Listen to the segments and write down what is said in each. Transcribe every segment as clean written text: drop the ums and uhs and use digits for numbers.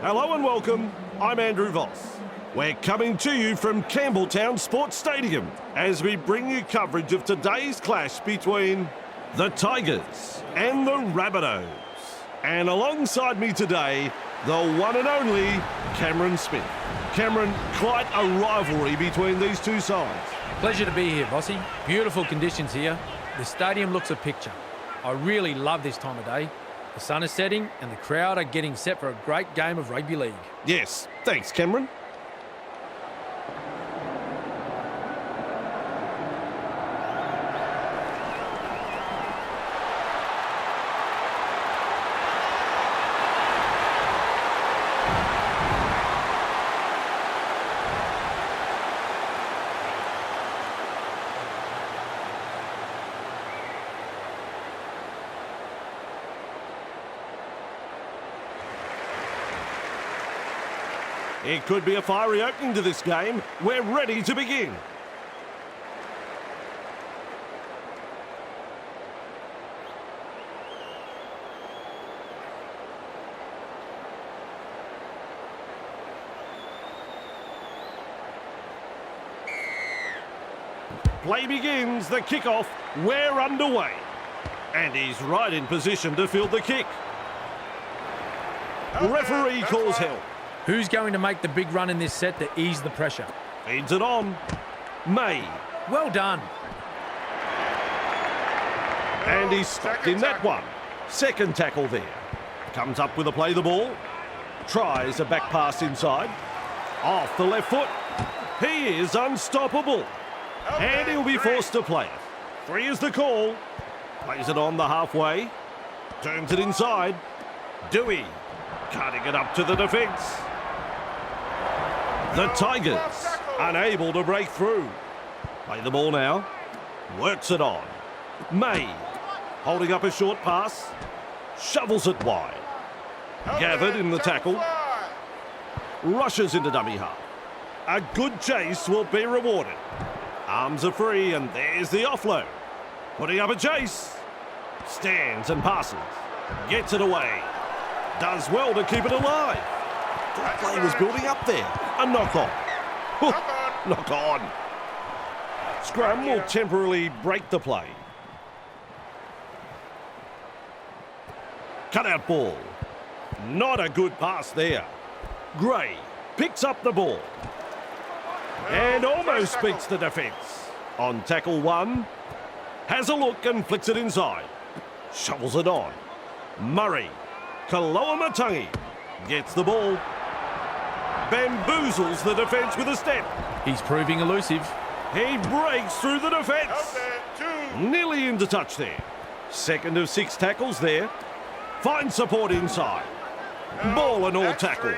Hello and welcome, I'm Andrew Voss. We're coming to you from Campbelltown Sports Stadium as we bring you coverage of today's clash between the Tigers and the Rabbitohs. And alongside me today, the one and only Cameron Smith. Cameron, quite a rivalry between these two sides. Pleasure to be here, Bossy. Beautiful conditions here. The stadium looks a picture. I really love this time of day. The sun is setting and the crowd are getting set for a great game of rugby league. Yes, thanks, Cameron. It could be a fiery opening to this game. We're ready to begin. Play begins, the kickoff. We're underway. And he's right in position to field the kick. Referee calls help. Who's going to make the big run in this set to ease the pressure? Feeds it on. May. Well done. And he's stopped in that one. Second tackle there. Comes up with a play the ball. Tries a back pass inside. Off the left foot. He is unstoppable. And he'll be forced to play it. 3 is the call. Plays it on the halfway. Turns it inside. Dewey. Cutting it up to the defence. The Tigers unable to break through. Play the ball now. Works it on. May holding up a short pass. Shovels it wide. Gathered in the tackle. Rushes into dummy half. A good chase will be rewarded. Arms are free and there's the offload. Putting up a chase. Stands and passes. Gets it away. Does well to keep it alive. That play was building up there. A knock on. Knock on. Scrum will temporarily break the play. Cutout ball. Not a good pass there. Gray picks up the ball. And almost beats the defence. On tackle 1. Has a look and flicks it inside. Shovels it on. Murray. Kaloamatangi gets the ball. Bamboozles the defence with a step. He's proving elusive. He breaks through the defence. Nearly into touch there. Second of 6 tackles there. Finds support inside. Ball and all tackle.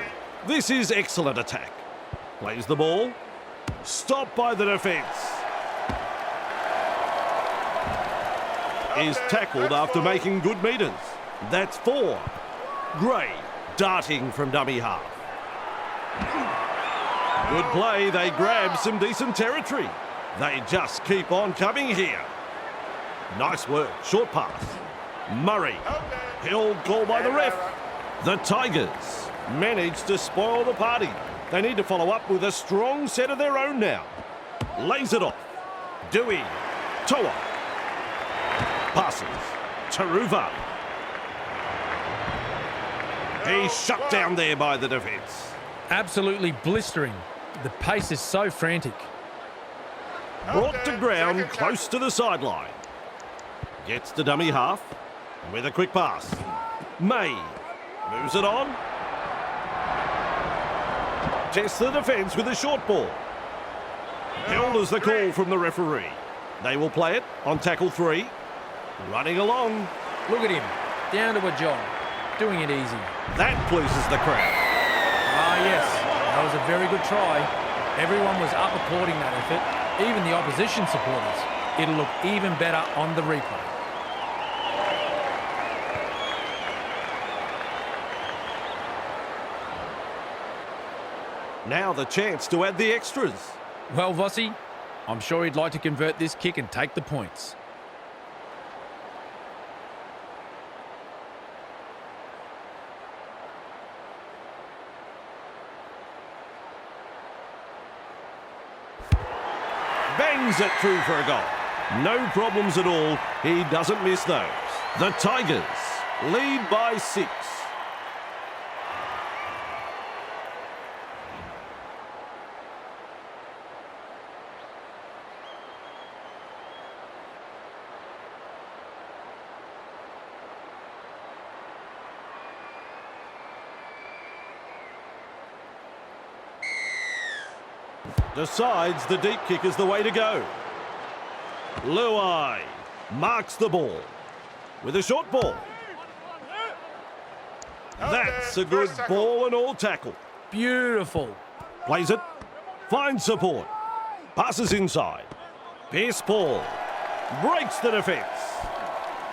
This is excellent attack. Plays the ball. Stopped by the defence. Is tackled after making good metres. That's 4. Gray darting from dummy half. Good play, they grab some decent territory. They just keep on coming here. Nice work, short pass. Murray, held call by the ref. The Tigers managed to spoil the party. They need to follow up with a strong set of their own now. Lays it off. Dewey, Toa. Passes, Taruva. He's shut down there by the defence. Absolutely blistering. The pace is so frantic. Brought to ground close to the sideline. Gets to dummy half with a quick pass. May moves it on. Tests the defence with a short ball. Held as the call from the referee. They will play it on tackle 3. Running along. Look at him. Down to a jog. Doing it easy. That pleases the crowd. Ah, yes. That was a very good try. Everyone was up applauding that effort. Even the opposition supporters. It'll look even better on the replay. Now the chance to add the extras. Well, Vossi, I'm sure he'd like to convert this kick and take the points. Bangs it through for a goal. No problems at all. He doesn't miss those. The Tigers lead by 6. Decides the deep kick is the way to go. Luai marks the ball with a short ball. That's a good ball and all tackle. Beautiful. Plays it, finds support, passes inside. Pierce Paul breaks the defence,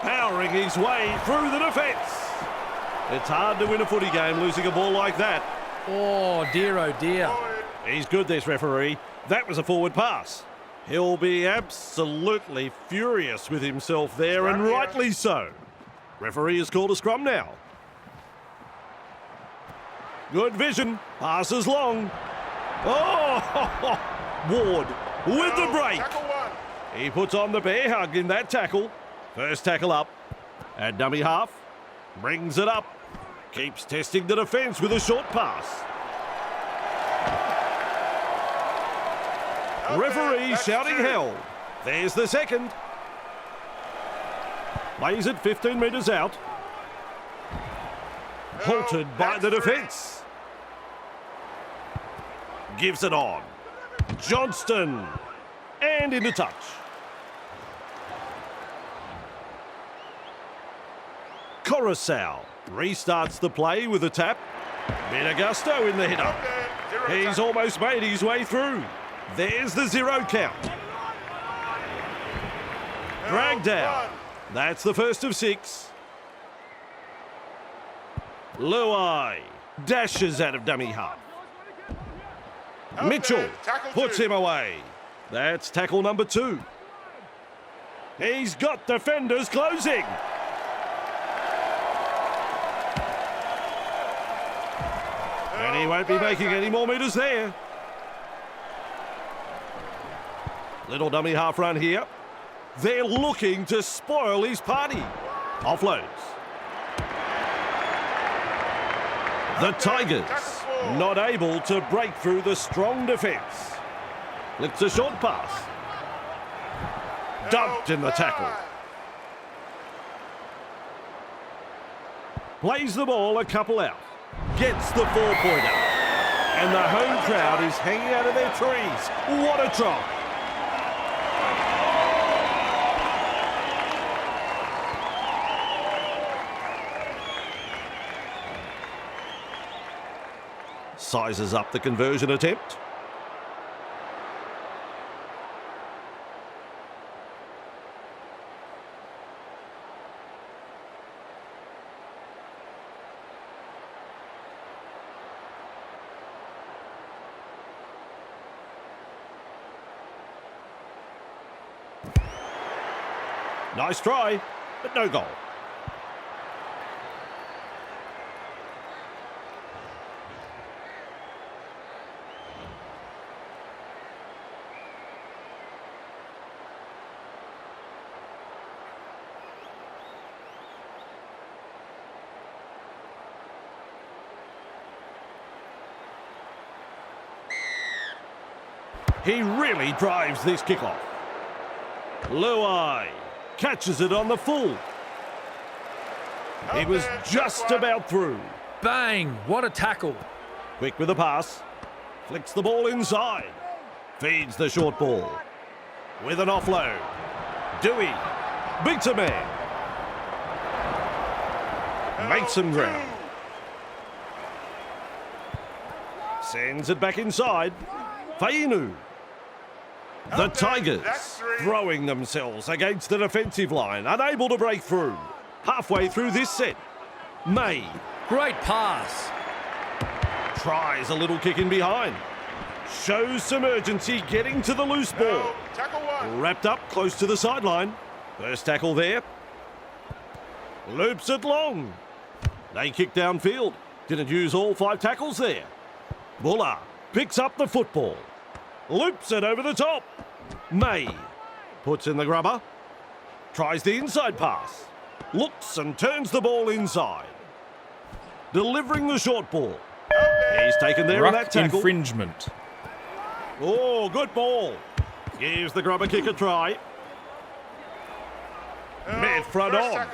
powering his way through the defence. It's hard to win a footy game losing a ball like that. Oh dear. He's good, this referee. That was a forward pass. He'll be absolutely furious with himself there, and rightly so. Referee has called a scrum now. Good vision. Passes long. Oh, Ward with the break. He puts on the bear hug in that tackle. First tackle up. At dummy half. Brings it up. Keeps testing the defence with a short pass. Referee shouting hell. There's the second. Plays it 15 metres out. Halted by the defence. Gives it on. Johnston. And into touch. Coruscant restarts the play with a tap. Bit of gusto in the hitter. He's almost made his way through. There's the 0 count. Dragged down. That's the first of 6. Luai dashes out of dummy half. Mitchell puts him away. That's tackle number 2. He's got defenders closing. And he won't be making any more metres there. Little dummy half run here. They're looking to spoil his party. Offloads. The Tigers not able to break through the strong defence. Flicks a short pass. Dumped in the tackle. Plays the ball a couple out. Gets the 4-pointer. And the home crowd is hanging out of their trees. What a drop. Sizes up the conversion attempt. Nice try, but no goal. He really drives this kickoff. Luai catches it on the full. He was just about through. Bang! What a tackle. Quick with the pass. Flicks the ball inside. Feeds the short ball. With an offload. Dewey beats a man. Makes some ground. Sends it back inside. Fainu. The Tigers throwing themselves against the defensive line, unable to break through. Halfway through this set, May. Great pass. Tries a little kick in behind. Shows some urgency getting to the loose ball. Wrapped up close to the sideline. First tackle there. Loops it long. They kick downfield. Didn't use all 5 tackles there. Buller picks up the football. Loops it over the top. May puts in the grubber. Tries the inside pass. Looks and turns the ball inside. Delivering the short ball. He's taken there in that Ruck tackle. infringement. Oh, good ball. Gives the grubber kick a try. Mid front on.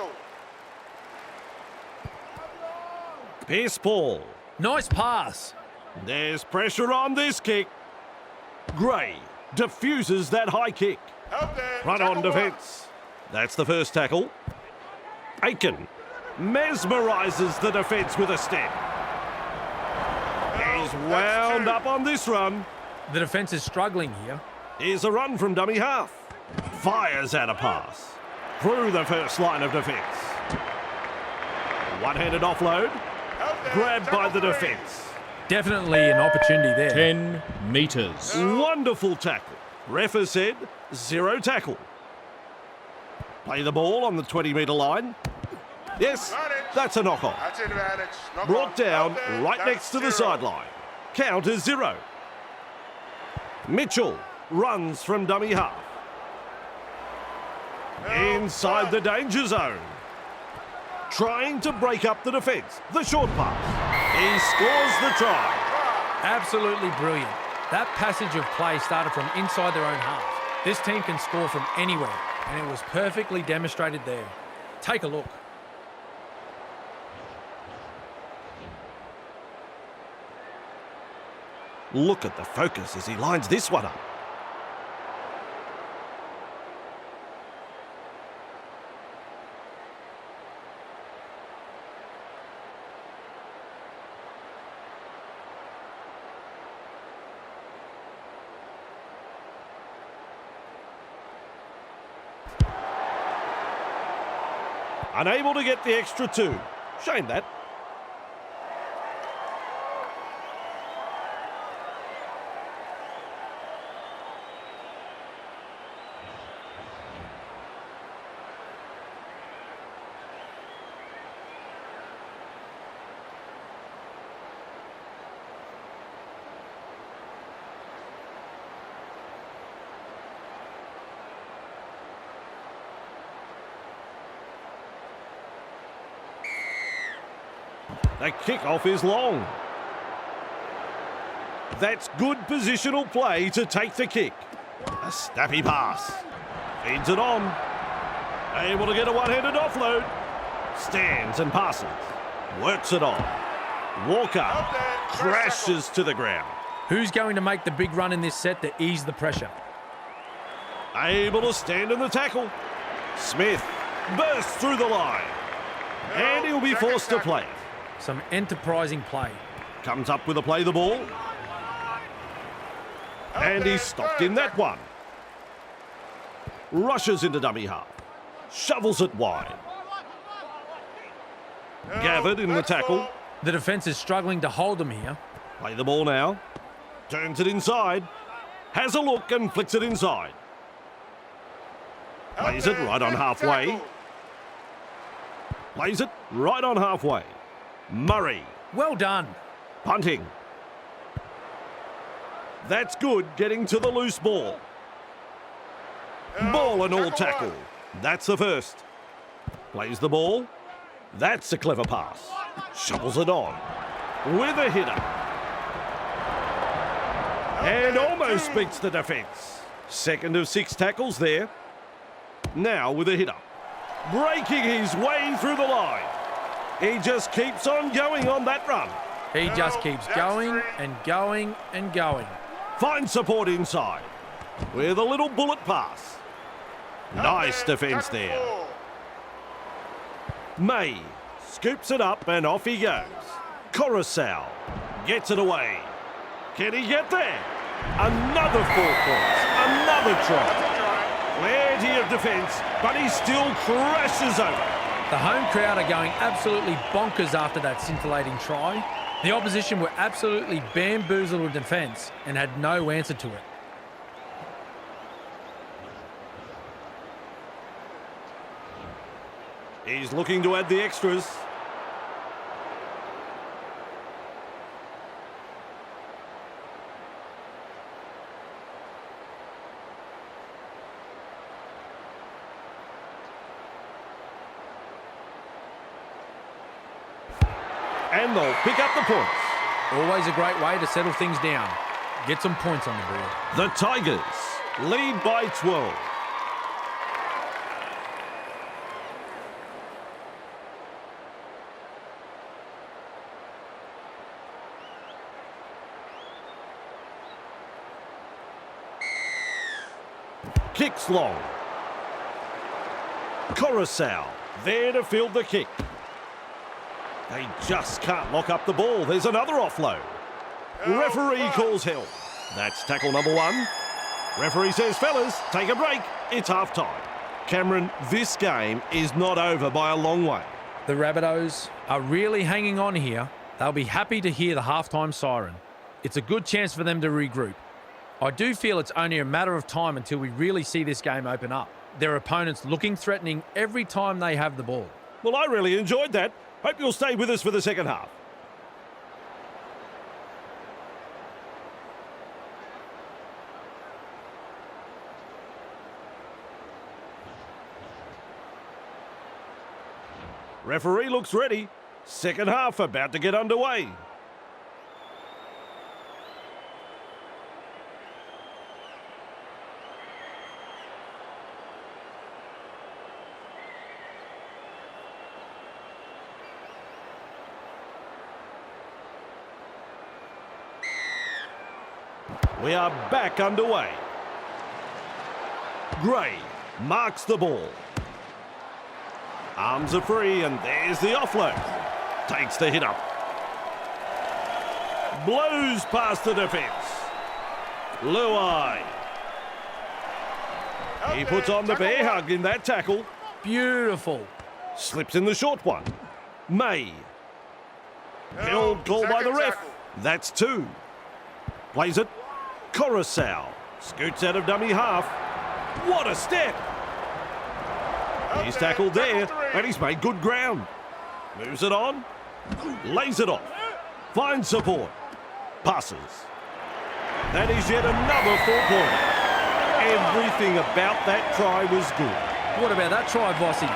Pierce ball. Nice pass. There's pressure on this kick. Gray diffuses that high kick. Front on defence. That's the first tackle. Aiken mesmerises the defence with a step. He's wound up on this run. The defence is struggling here. Here's a run from dummy half. Fires out a pass. Through the first line of defence. One-handed offload. Grabbed by the defence. Definitely an opportunity there. 10 metres. Wonderful tackle. Ref has said 0 tackle. Play the ball on the 20-metre line. Yes, that's a knock-on. That's advantage. Brought down right next to the sideline. Count is 0. Mitchell runs from dummy half. Inside the danger zone. Trying to break up the defence. The short pass. He scores the try. Absolutely brilliant. That passage of play started from inside their own half. This team can score from anywhere, and it was perfectly demonstrated there. Take a look. Look at the focus as he lines this one up. Unable to get the extra 2. Shame that. The kickoff is long. That's good positional play to take the kick. A snappy pass. Feeds it on. Able to get a one-handed offload. Stands and passes. Works it on. Walker crashes to the ground. Who's going to make the big run in this set to ease the pressure? Able to stand in the tackle. Smith bursts through the line. And he'll be forced to play it. Some enterprising play. Comes up with a play the ball. And he's stopped in that one. Rushes into dummy half. Shovels it wide. Gathered in the tackle. The defence is struggling to hold them here. Play the ball now. Turns it inside. Has a look and flicks it inside. Plays it right on halfway. Plays it right on halfway. Murray. Well done. Punting. That's good, getting to the loose ball. Ball and all tackle. That's the first. Plays the ball. That's a clever pass. Shovels it on. With a hitter. And almost beats the defence. Second of 6 tackles there. Now with a hitter. Breaking his way through the line. He just keeps on going on that run. He just keeps going and going and going. Finds support inside. With a little bullet pass. Nice defence there. May scoops it up and off he goes. Coruscant gets it away. Can he get there? Another 4 points. Another try. Plenty of defence, but he still crashes over. The home crowd are going absolutely bonkers after that scintillating try. The opposition were absolutely bamboozled with defence and had no answer to it. He's looking to add the extras. And they'll pick up the points. Always a great way to settle things down. Get some points on the board. The Tigers lead by 12. Kicks long. Coruscant there to field the kick. They just can't lock up the ball. There's another offload. Referee calls help. That's tackle number 1. Referee says, fellas, take a break. It's half-time. Cameron, this game is not over by a long way. The Rabbitohs are really hanging on here. They'll be happy to hear the halftime siren. It's a good chance for them to regroup. I do feel it's only a matter of time until we really see this game open up. Their opponents looking threatening every time they have the ball. Well, I really enjoyed that. Hope you'll stay with us for the second half. Referee looks ready. Second half about to get underway. We are back underway. Gray marks the ball. Arms are free, and there's the offload. Takes the hit up. Blows past the defence. Luai. He puts on the bear hug in that tackle. Beautiful. Slips in the short one. May. Held called by the ref. That's 2. Plays it. Coruscant. Scoots out of dummy half. What a step. He's tackled there, and he's made good ground. Moves it on. Lays it off. Finds support. Passes. That is yet another 4-pointer. Everything about that try was good. What about that try, Vossi?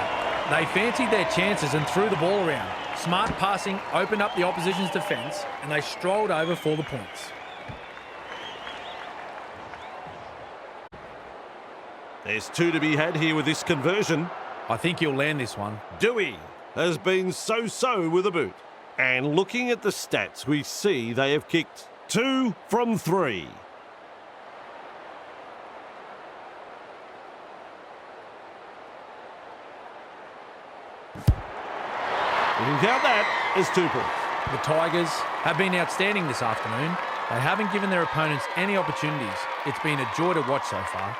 They fancied their chances and threw the ball around. Smart passing opened up the opposition's defence, and they strolled over for the points. There's 2 to be had here with this conversion. I think he'll land this one. Dewey has been so-so with a boot. And looking at the stats, we see they have kicked 2 from 3. You can count that as 2 points. The Tigers have been outstanding this afternoon. They haven't given their opponents any opportunities. It's been a joy to watch so far.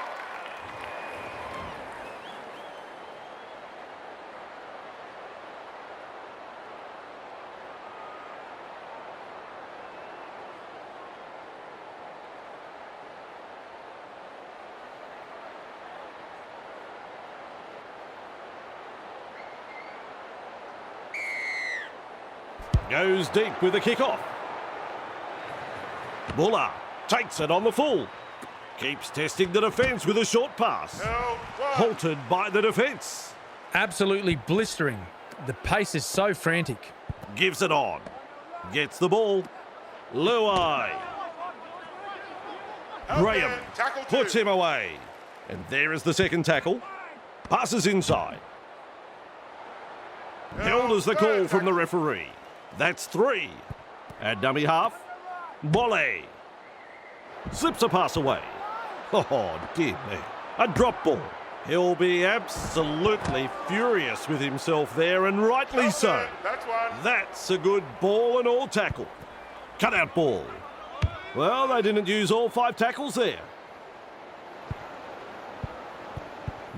Goes deep with the kick-off. Buller takes it on the full. Keeps testing the defence with a short pass. Halted by the defence. Absolutely blistering. The pace is so frantic. Gives it on. Gets the ball. Luai. Graham puts him away. And there is the second tackle. Passes inside. Held as the call from the referee. That's 3. At dummy half. Bolle. Slips a pass away. Oh, dear me. A drop ball. He'll be absolutely furious with himself there, and rightly so. That's a good ball and all tackle. Cut out ball. Well, they didn't use all 5 tackles there.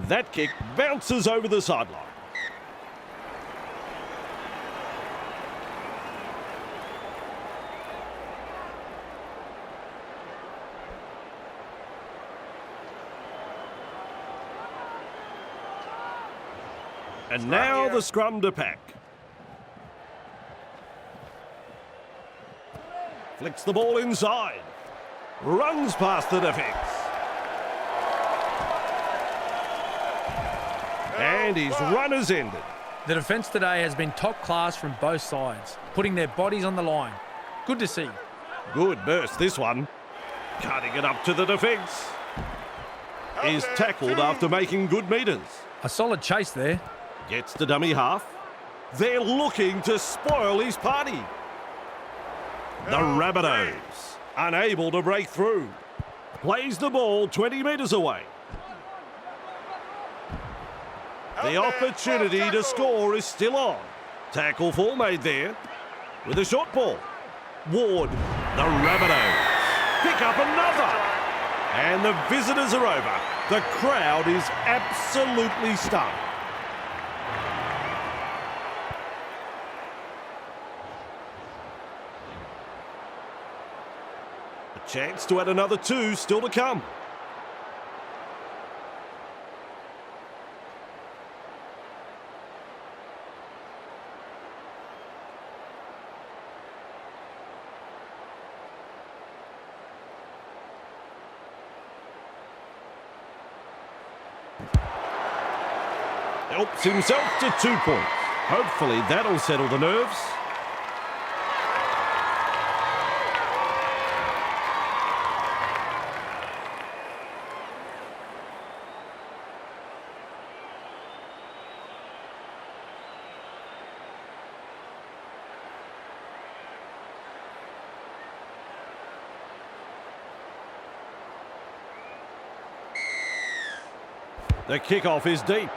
That kick bounces over the sideline. And now the scrum to pack. Flicks the ball inside. Runs past the defence. And his run has ended. The defence today has been top class from both sides, putting their bodies on the line. Good to see. Good burst, this one. Cutting it up to the defence. Is tackled after making good metres. A solid chase there. Gets to dummy half. They're looking to spoil his party. The Rabbitohs, unable to break through. Plays the ball 20 metres away. The opportunity to score is still on. Tackle full made there with a short ball. Ward, the Rabbitohs, pick up another. And the visitors are over. The crowd is absolutely stunned. A chance to add another 2 still to come. Helps himself to 2 points. Hopefully that'll settle the nerves. The kickoff is deep.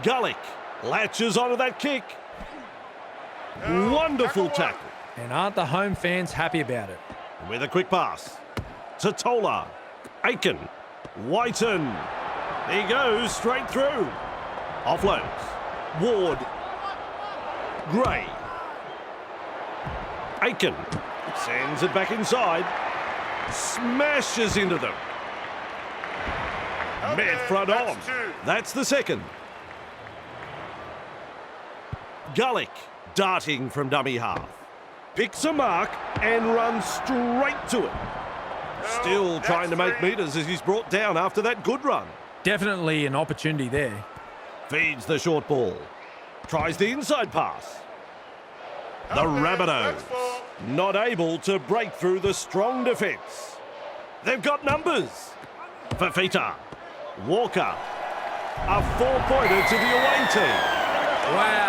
Gullick latches onto that kick. Wonderful tackle. And aren't the home fans happy about it? With a quick pass. Totola. Aiken. Whiten. He goes straight through. Offloads. Ward. Gray. Aiken. Sends it back inside. Smashes into them. Met front on. That's the second. Gullick darting from dummy half. Picks a mark and runs straight to it. Still trying to make metres as he's brought down after that good run. Definitely an opportunity there. Feeds the short ball. Tries the inside pass. The Rabbitohs not able to break through the strong defence. They've got numbers. Fafita. Walker. A 4-pointer to the away team. Wow.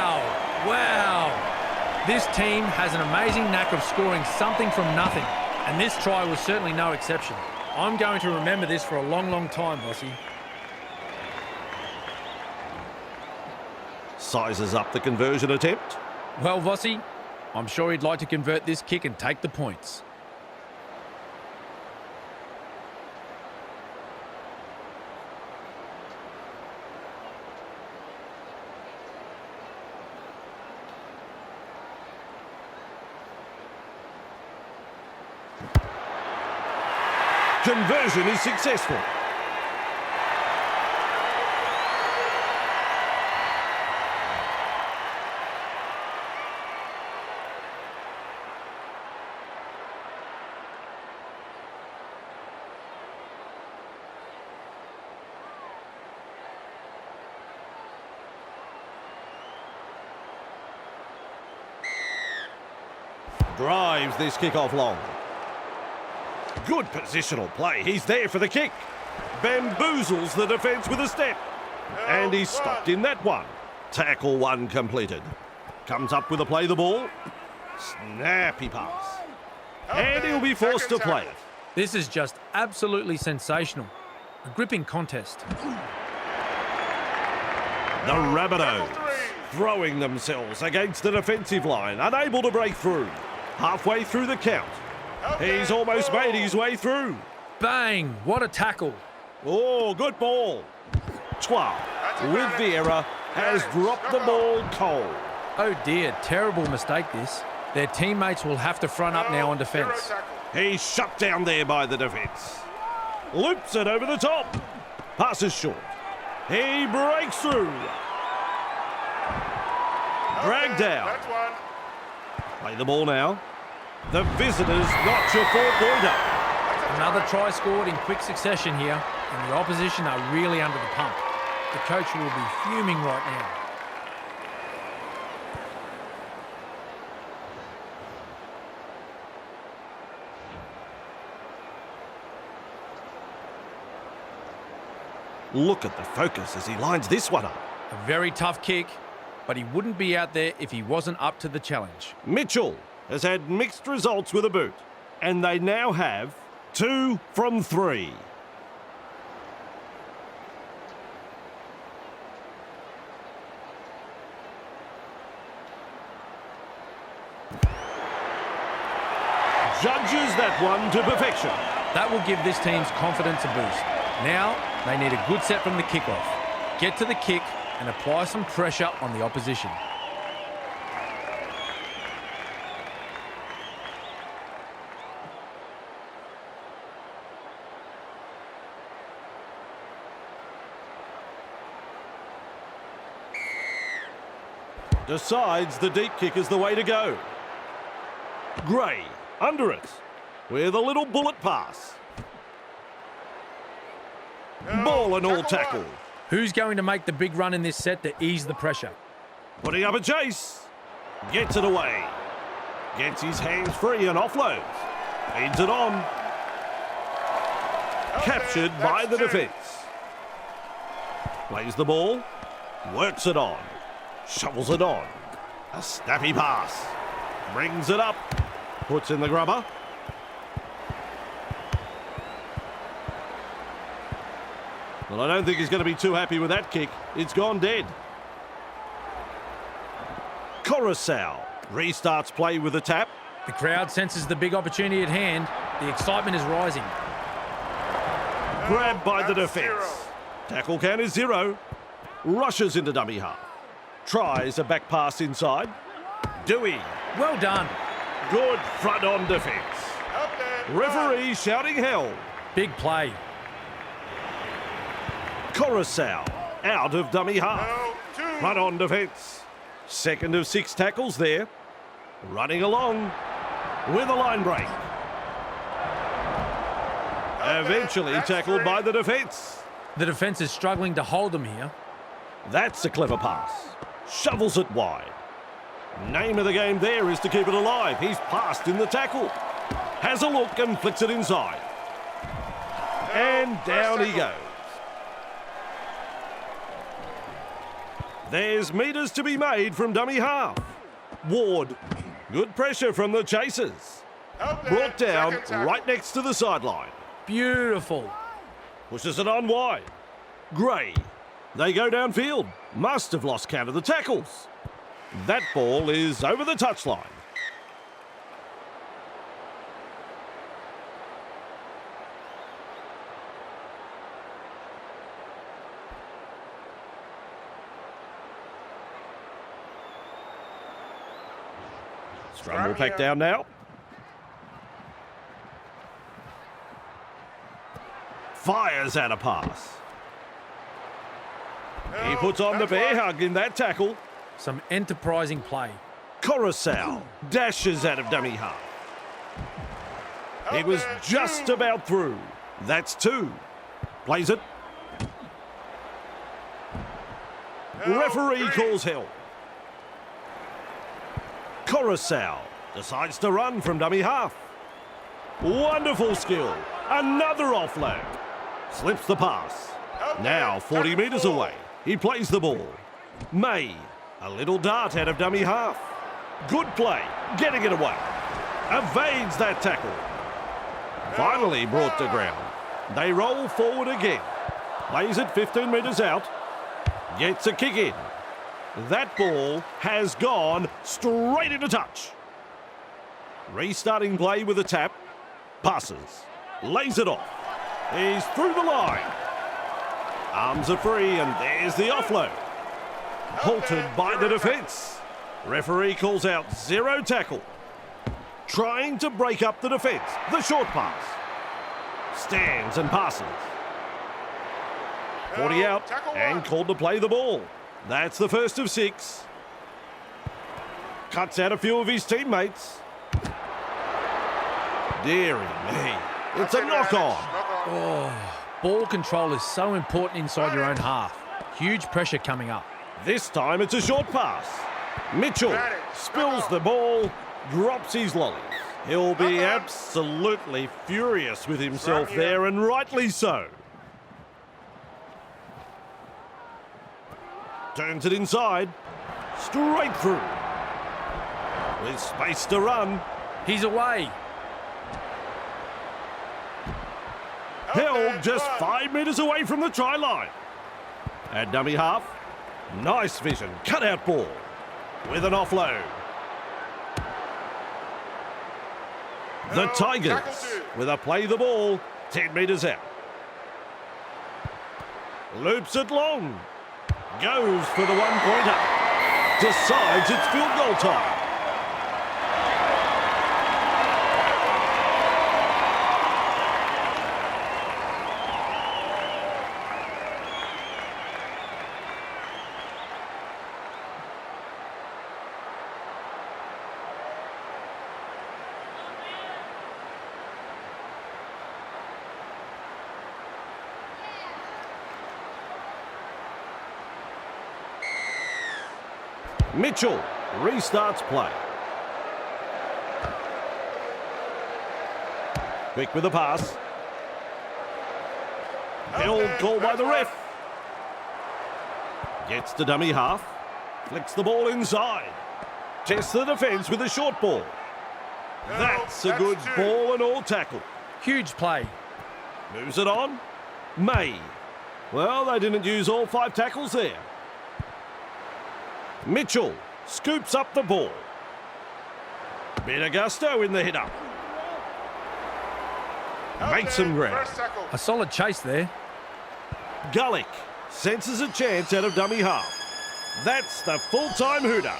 This team has an amazing knack of scoring something from nothing, and this try was certainly no exception. I'm going to remember this for a long, long time, Vossi. Sizes up the conversion attempt. Well, Vossi, I'm sure he'd like to convert this kick and take the points. Conversion is successful. Drives this kickoff long. Good positional play. He's there for the kick. Bamboozles the defence with a step. And he's stopped in that one. Tackle 1 completed. Comes up with a play the ball. Snappy pass. And he'll be forced to play it. This is just absolutely sensational. A gripping contest. The Rabbitohs throwing themselves against the defensive line, unable to break through. Halfway through the count. He's almost made his way through. Bang! What a tackle. Oh, good ball. Twa, with the error, has dropped the ball cold. Oh dear, terrible mistake this. Their teammates will have to front up now on defence. He's shut down there by the defence. Loops it over the top. Passes short. He breaks through. Dragged out. Play the ball now. The visitors notch a 4-pointer. Another try scored in quick succession here, and the opposition are really under the pump. The coach will be fuming right now. Look at the focus as he lines this one up. A very tough kick, but he wouldn't be out there if he wasn't up to the challenge. Mitchell has had mixed results with a boot, and they now have 2 from 3. Judges that one to perfection. That will give this team's confidence a boost. Now, they need a good set from the kickoff. Get to the kick and apply some pressure on the opposition. Decides the deep kick is the way to go. Gray under it with a little bullet pass. Ball and all tackle. Who's going to make the big run in this set to ease the pressure? Putting up a chase. Gets it away. Gets his hands free and offloads. Feeds it on. Captured by the defence. Plays the ball. Works it on. Shovels it on. A snappy pass. Brings it up. Puts in the grubber. Well, I don't think he's going to be too happy with that kick. It's gone dead. Coruscant restarts play with a tap. The crowd senses the big opportunity at hand. The excitement is rising. Grabbed by the defence. Tackle count is 0. Rushes into dummy half. Tries a back pass inside. Dewey. Well done. Good front on defence. Referee shouting hell. Big play. Coruscant out of dummy half. Front on defence. Second of 6 tackles there. Running along with a line break. Eventually tackled by the defence. The defence is struggling to hold them here. That's a clever pass. Shovels it wide. Name of the game there is to keep it alive. He's passed in the tackle. Has a look and flicks it inside. And down he goes. There's metres to be made from dummy half. Ward. Good pressure from the chasers. Brought down right next to the sideline. Beautiful. Pushes it on wide. Gray. They go downfield. Must have lost count of the tackles. That ball is over the touchline. Scrum will pack down now. Fires out a pass. He puts on the bear hug in that tackle. Some enterprising play. Coruscant dashes out of dummy half. It was just about through. That's 2. Plays it. Referee calls hell. Coruscant decides to run from dummy half. Wonderful skill. Another offload. Slips the pass. Now 40 metres away. He plays the ball. May. A little dart out of dummy half. Good play. Getting it away. Evades that tackle. Finally brought to ground. They roll forward again. Plays it 15 metres out. Gets a kick in. That ball has gone straight into touch. Restarting play with a tap. Passes. Lays it off. He's through the line. Arms are free and there's the offload. Halted by the defence. Referee calls out 0 tackle. Trying to break up the defence. The short pass. Stands and passes. 40 out and called to play the ball. That's the first of 6. Cuts out a few of his teammates. Dearie me. It's a knock-on. Oh, ball control is so important inside your own half. Huge pressure coming up. This time it's a short pass. Mitchell spills the ball, drops his lollies. He'll be absolutely furious with himself there, and rightly so. Turns it inside. Straight through. With space to run. He's away. Held just 5 metres away from the try line. At dummy half. Nice vision. Cut out ball. With an offload. The Tigers with a play the ball 10 metres out. Loops it long. Goes for the 1-pointer. Decides it's field goal time. Mitchell restarts play. Quick with the pass. Held call by the ref. Gets to dummy half. Flicks the ball inside. Tests the defence with a short ball. That's a good ball and all tackle. Huge play. Moves it on. May. Well, they didn't use all 5 tackles there. Mitchell scoops up the ball. Bit of gusto in the hit-up. Makes some ground. A solid chase there. Gullick senses a chance out of dummy half. That's the full-time hooter.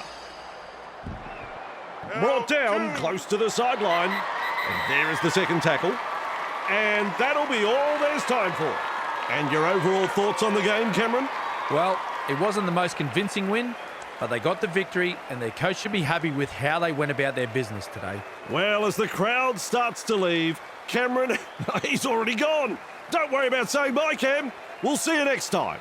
Brought down close to the sideline. And there is the second tackle. And that'll be all there's time for. And your overall thoughts on the game, Cameron? Well, it wasn't the most convincing win, but they got the victory and their coach should be happy with how they went about their business today. Well, as the crowd starts to leave, Cameron, he's already gone. Don't worry about saying bye, Cam. We'll see you next time.